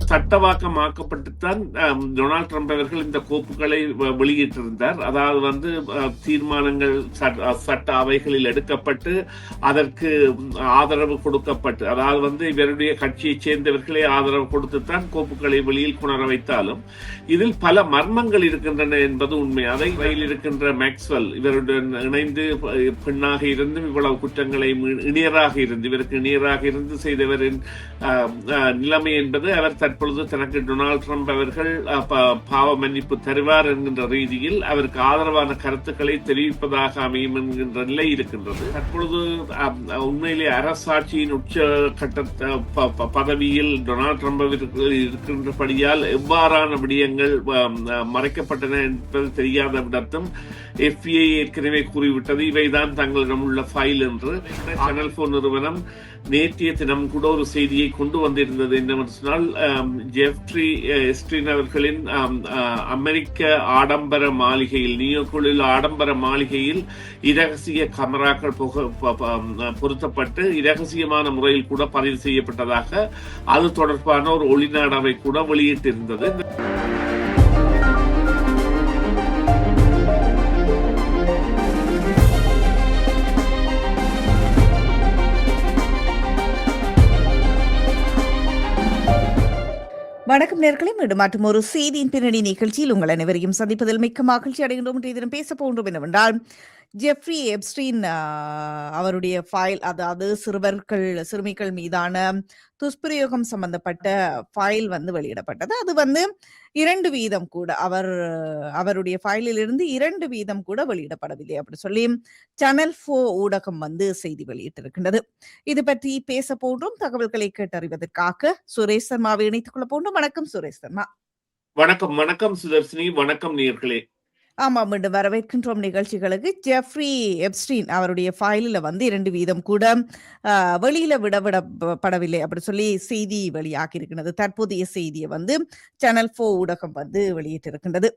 சட்டவாக்கமாக்கப்பட்டுத்தான் Donald Trump அவர்கள் இந்த கோப்புகளை வெளியிட்டிருந்தார். அதாவது வந்து தீர்மானங்கள் சட்ட அவைகளில் எடுக்கப்பட்டு அதற்கு ஆதரவு கொடுக்கப்பட்டு, அதாவது வந்து இவருடைய கட்சியைச் சேர்ந்தவர்களே ஆதரவு கொடுத்துத்தான் கோப்புகளை வெளியில் கொணர வைத்தாலும் இதில் பல மர்மங்கள் இருக்கின்றன என்பது உண்மை. அதை வகையில் இருக்கின்ற மேக்ஸ்வெல் இவருடன் இணைந்து பெண்ணாக இருந்து இவ்வளவு குற்றங்களை இவருக்கு இணையராக இருந்து செய்தவரின் நிலைமை என்பது அவர் தற்பொழுது தனக்கு டொனால்ட் ட்ரம்ப் அவர்கள் பாவ மன்னிப்பு தருவார் என்கின்ற ரீதியில் அவருக்கு ஆதரவான கருத்துக்களை தெரிவிப்பதாக அமையும் என்கின்ற நிலை இருக்கின்றது. தற்பொழுது உண்மையிலே அரசாட்சியின் உச்ச கட்ட பதவியில் டொனால்ட் ட்ரம்ப் இருக்கின்றபடியால் எவ்வாறான விடயங்கள் மறைக்கப்பட்டன என்பது தெரியாத விடத்தும் FBI ஏற்கனவே கூறிவிட்டது இவைதான் தங்களிடம் உள்ள ஃபைல் என்று. சேனல் 4 நிறுவனம் நேற்றைய தினம் கூட ஒரு செய்தியை கொண்டு வந்திருந்தது. என்னவென்று சொன்னால், ஜெஃப்ரி எஸ்டின் அவர்களின் அமெரிக்க ஆடம்பர மாளிகையில், நியூயார்க்கில் ஆடம்பர மாளிகையில் இரகசிய கமராக்கள் பொருத்தப்பட்டு இரகசியமான முறையில் கூட பதிவு செய்யப்பட்டதாக அது தொடர்பான ஒரு ஒளிநாடாவை கூட வெளியிட்டிருந்தது. வணக்கம் நேயர்களே, மீண்டும் மற்றும் ஒரு செய்தியின் பின்னணி நிகழ்ச்சியில் உங்கள் அனைவரையும் சந்திப்பதில் மிக்க மகிழ்ச்சி அடைகின்றோம். இன்றைய தினம் பேச போன்றோம் என்னவென்றால், ஜெஃப்ரி எப்ஸ்டீன் அவருடைய ஃபைல், அதாவது சிறுமிகள் மீதான துஷ்பிரயோகம் சம்பந்தப்பட்ட ஃபைல் வந்து வெளியிடப்பட்டது. அது வந்து 2 வீதம் கூட அவருடைய ஃபைலில் இருந்து 2 வீதம் கூட வெளியிடப்படவில்லை அப்படி சொல்லி சேனல் 4 ஊடகம் வந்து செய்தி வெளியிட்டிருக்கின்றது. இது பற்றி பேச போன்றோம். தகவல்களை கேட்டறிவதற்காக சுரேஷ் சர்மாவை இணைத்துக் கொள்ள போன்றோம். வணக்கம் சுரேஷ் சர்மா. வணக்கம். வணக்கம் சுதர்ஷினி. வணக்கம் நேயர்களே. ஆமா, மீண்டும் வரவேற்கின்றோம் நிகழ்ச்சிகளுக்கு. ஜெஃப்ரி எப்ஸ்டீன் அவருடைய ஃபைலில் வந்து 2 வீதம் கூட வெளியில விடப்படவில்லை அப்படி சொல்லி செய்தி வெளியாகி இருக்கின்றது. தற்போதைய செய்தியை வந்து சேனல் 4 ஊடகம் வந்து வெளியிட்டிருக்கின்றது.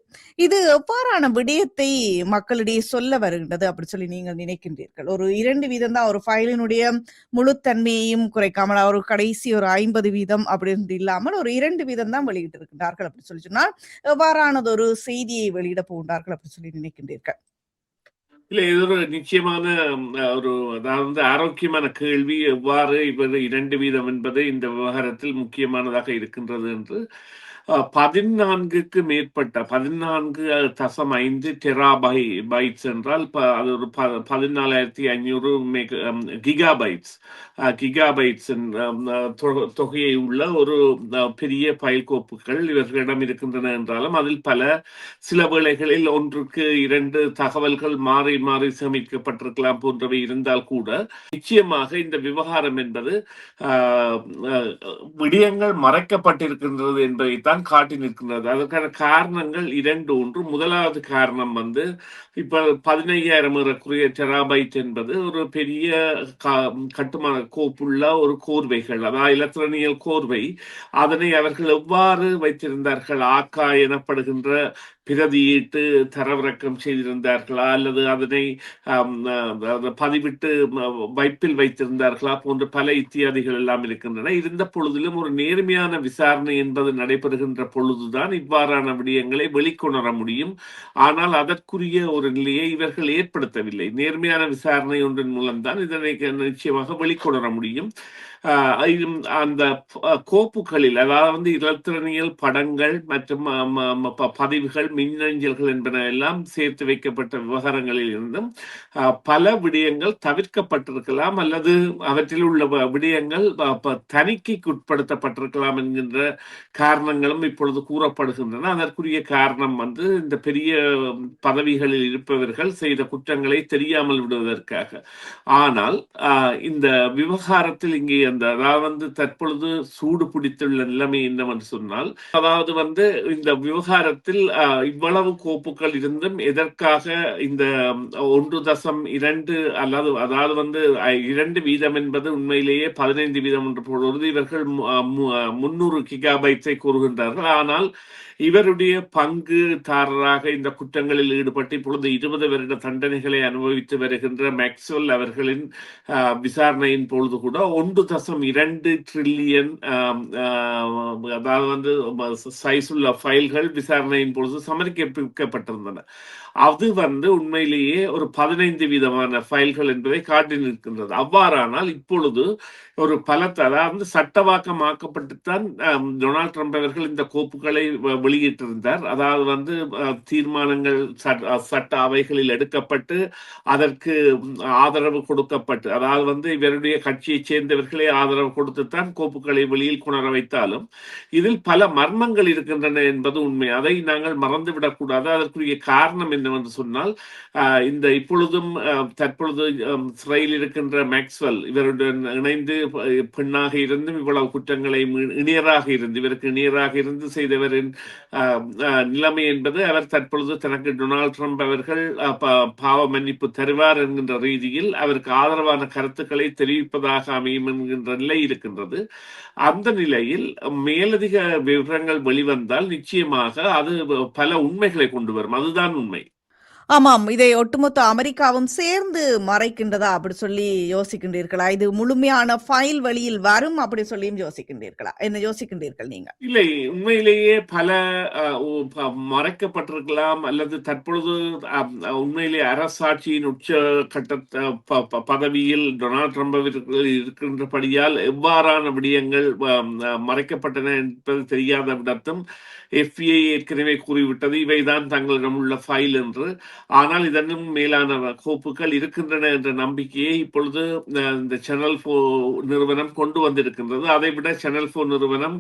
இது எவ்வாறான விடயத்தை மக்களிடையே சொல்ல வருகின்றது அப்படி சொல்லி நீங்கள் நினைக்கின்றீர்கள்? ஒரு 2 வீதம் தான், ஒரு ஃபைலினுடைய முழுத்தன்மையையும் குறைக்காமல் ஒரு கடைசி ஒரு 50 வீதம் அப்படின்னு இல்லாமல் ஒரு 2 வீதம் தான் வெளியிட்டு இருக்கின்றார்கள் அப்படி சொல்லி சொன்னால் எவ்வாறானது ஒரு செய்தியை வெளியிட போகின்றார்கள் அப்படி சொல்லி நினைக்கின்றீர்கள்? இல்ல, இது ஒரு நிச்சயமான ஒரு அதாவது ஆரோக்கியமான கேள்வி. எவ்வாறு இவர் 2 வீதம் என்பது இந்த விவகாரத்தில் முக்கியமானதாக இருக்கின்றது என்று 14க்கு மேற்பட்ட 14.5 டெராபைட்ஸ் என்றால் அது ஒரு 14,500 கிகாபைட்ஸ் தொகையை உள்ள ஒரு பெரிய ஃபைல் கோப்புகள் இவர்களிடம் இருக்கின்றன என்றாலும் அதில் சில வேளைகளில் 1-2 தகவல்கள் மாறி மாறி சேமிக்கப்பட்டிருக்கலாம் போன்றவை இருந்தால் கூட நிச்சயமாக இந்த விவகாரம் என்பது விடயங்கள் மறைக்கப்பட்டிருக்கின்றது என்பதைத்தான் காட்டி நிற்கின்றது. அதற்கான காரணங்கள் 2. ஒன்று, முதலாவது காரணம் வந்து இப்ப 15,000 டெராபைட் என்பது ஒரு பெரிய கட்டுமான கோப்புள்ள ஒரு கோர்வைகள், அதாவது எலக்ட்ரானியல் கோர்வை. அதனை அவர்கள் எவ்வாறு வைத்திருந்தார்கள்? ஆக்கா எனப்படுகின்ற பிரதியிட்டு தரவிறக்கம் செய்திருந்தார்களா அல்லது அதனை பதிவிட்டு வைப்பில் வைத்திருந்தார்களா போன்ற பல இத்தியாதிகள் எல்லாம் இருக்கின்றன. இருந்த பொழுதிலும் ஒரு நேர்மையான விசாரணை என்பது நடைபெறுகின்ற பொழுதுதான் இவ்வாறான விடயங்களை வெளிக்கொணர முடியும். ஆனால் அதற்குரிய ஒரு நிலையை இவர்கள் ஏற்படுத்தவில்லை. நேர்மையான விசாரணை ஒன்றின் மூலம்தான் இதனை நிச்சயமாக வெளிக்கொணர முடியும். அந்த கோப்புகளில், அதாவது எலக்ட்ரானியல் படங்கள் மற்றும் பதிவுகள், மின்னஞ்சல்கள் என்பன எல்லாம் சேர்த்து வைக்கப்பட்ட விவகாரங்களில் இருந்தும் பல விடயங்கள் தவிர்க்கப்பட்டிருக்கலாம் அல்லது அவற்றில் உள்ள விடயங்கள் தணிக்கைக்கு உட்படுத்தப்பட்டிருக்கலாம் என்கின்ற காரணங்களும் இப்பொழுது கூறப்படுகின்றன. அதற்குரிய காரணம் வந்து இந்த பெரிய பதவிகளில் இருப்பவர்கள் செய்த குற்றங்களை தெரியாமல் விடுவதற்காக. ஆனால் இந்த விவகாரத்தில் இங்கே அதாவது தற்பொழுது சூடு பிடித்துள்ள நிலைமை என்னவென்று சொன்னால், அதாவது வந்து இந்த விவகாரத்தில் இவ்வளவு கோப்புகள் இருந்தும் எதற்காக இந்த 1.2 அல்லது அதாவது வந்து 2 வீதம் என்பது உண்மையிலேயே 15 வீதம் என்று பொழுது இவர்கள் 300 கிகாபைட்ஸை கூறுகின்றார்கள். ஆனால் இவருடைய பங்குதாரராக இந்த குற்றங்களில் ஈடுபட்டு இப்பொழுது 20 வருட தண்டனைகளை அனுபவித்து வருகின்ற மேக்ஸ்வெல் அவர்களின் விசாரணையின் பொழுது கூட 1.2 ட்ரில்லியன் அதாவது வந்து சைஸ் உள்ள ஃபைல்கள் விசாரணையின் பொழுது சமர்ப்பிக்கப்பட்டிருந்தன. அது வந்து உண்மையிலேயே ஒரு 15 விதமான ஃபைல்கள் என்பதை காட்டி நிற்கின்றது. அவ்வாறானால் இப்பொழுது ஒரு அதாவது சட்டவாக்கமாக்கப்பட்டுத்தான் டொனால்ட் ட்ரம்ப் அவர்கள் இந்த கோப்புகளை வெளியிட்டிருந்தார். அதாவது வந்து தீர்மானங்கள் சட்ட அவைகளில் எடுக்கப்பட்டு அதற்கு ஆதரவு கொடுக்கப்பட்டு, அதாவது வந்து இவருடைய கட்சியைச் சேர்ந்தவர்களே ஆதரவு கொடுத்துத்தான் கோப்புகளை வெளியில் கொணர வைத்தாலும் இதில் பல மர்மங்கள் இருக்கின்றன என்பது உண்மை. அதை நாங்கள் மறந்துவிடக்கூடாது. அதற்குரிய காரணம் என்னவென்று சொன்னால், இந்த இப்பொழுதும் தற்பொழுது சிறையில் இருக்கின்ற மேக்ஸ்வெல் இவருடன் இணைந்து பெண்ணாக இருந்தும் இவ்வளவு குற்றங்களை இவருக்கு இணையராக இருந்து செய்தவரின் நிலைமை என்பது, அவர் தற்பொழுது தனக்கு டொனால்ட் ட்ரம்ப் அவர்கள் பாவ மன்னிப்பு தருவார் என்கின்ற ரீதியில் அவருக்கு ஆதரவான கருத்துக்களை தெரிவிப்பதாக அமையும் என்கின்ற நிலை இருக்கின்றது. அந்த நிலையில் மேலதிக விவரங்கள் வெளிவந்தால் நிச்சயமாக அது பல உண்மைகளை கொண்டு வரும். அதுதான் உண்மை. ஆமாம். இதை ஒட்டுமொத்த அமெரிக்காவும் சேர்ந்து மறைக்கின்றதா அப்படி சொல்லி யோசிக்கின்றீர்களா? இது முழுமையான ஃபைல் வழியில் வரும் அப்படி சொல்லியும் யோசிக்கின்றீர்களா? என்ன யோசிக்கின்றீர்கள் நீங்க? இல்லை, உண்மையிலேயே பல மறைக்கப்பட்டிருக்கலாம் அல்லது தற்பொழுது உண்மையிலேயே அரசாட்சியின் உச்ச கட்ட பதவியில் டொனால்ட் ட்ரம்ப் இருக்கின்றபடியால் எவ்வாறான விடயங்கள் மறைக்கப்பட்டன என்பது தெரியாத விடத்தும் FBI ஏற்கனவே கூறிவிட்டது இவைதான் தங்களிடம் உள்ள ஃபைல் என்று. ஆனால் இதனும் மேலான கோப்புகள் இருக்கின்றன என்ற நம்பிக்கையை இப்பொழுது இந்த சேனல் 4 நிறுவனம் கொண்டு வந்திருக்கின்றது. அதை விட சேனல் 4 நிறுவனம்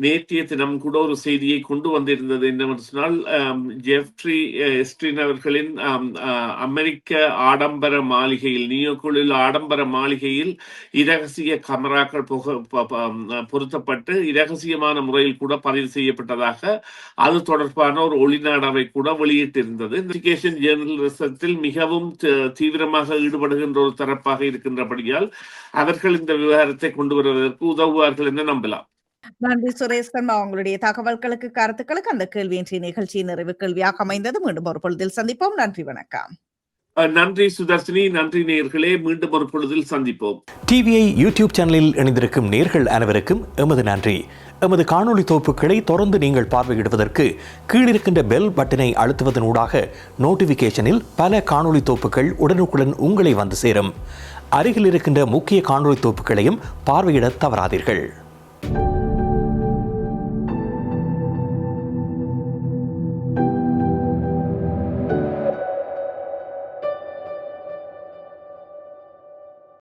நேற்றைய தினம் கூட ஒரு செய்தியை கொண்டு வந்திருந்தது. என்னவென்று சொன்னால், ஜெஃப்ரி எப்ஸ்டீன் அவர்களின் அமெரிக்க ஆடம்பர மாளிகையில், நியூயார்க்கில் ஆடம்பர மாளிகையில் இரகசிய கேமராக்கள் பொருத்தப்பட்டு இரகசியமான முறையில் கூட பதிவு செய்யப்பட்டதாக அது தொடர்பான ஒரு ஒளிநாடாவை கூட வெளியிட்டிருந்தது. இன்வெஸ்டிகேஷன் ஜேர்னலிசத்தில் மிகவும் தீவிரமாக ஈடுபடுகின்ற ஒரு தரப்பாக இருக்கின்றபடியால் அவர்கள் இந்த விவகாரத்தை கொண்டு வருவதற்கு உதவுவார்கள் என்று நம்பலாம். நன்றி சுரேஷ் கண்ணா, உங்களுடைய தகவல்களுக்கு, கருத்துக்களுக்கு. அந்த கேள்வி இன்றைய நிகழ்ச்சியின் நிறைவு கேள்வியாக அமைந்தது. மீண்டும் ஒரு பொழுதில் சந்திப்போம். நன்றி, வணக்கம். நன்றி சுதர்ஷினி, நன்றி நேயர்களே, மீண்டும் ஒரு பொழுதில் சந்திப்போம். டிவிஐ யூடியூப் சேனலில் இணைந்திருக்கும் நேயர்கள் அனைவருக்கும் எமது நன்றி. எமது காணொளி தொகுப்புகளை தொடர்ந்து நீங்கள் பார்வையிடுவதற்கு கீழிருக்கின்ற பெல் பட்டனை அழுத்துவதனூடாக நோட்டிபிகேஷனில் பல காணொளி தொகுப்புகள் உடனுக்குடன் உங்களை வந்து சேரும். அருகில் இருக்கின்ற முக்கிய காணொளி தொகுப்புகளையும் பார்வையிட தவறாதீர்கள்.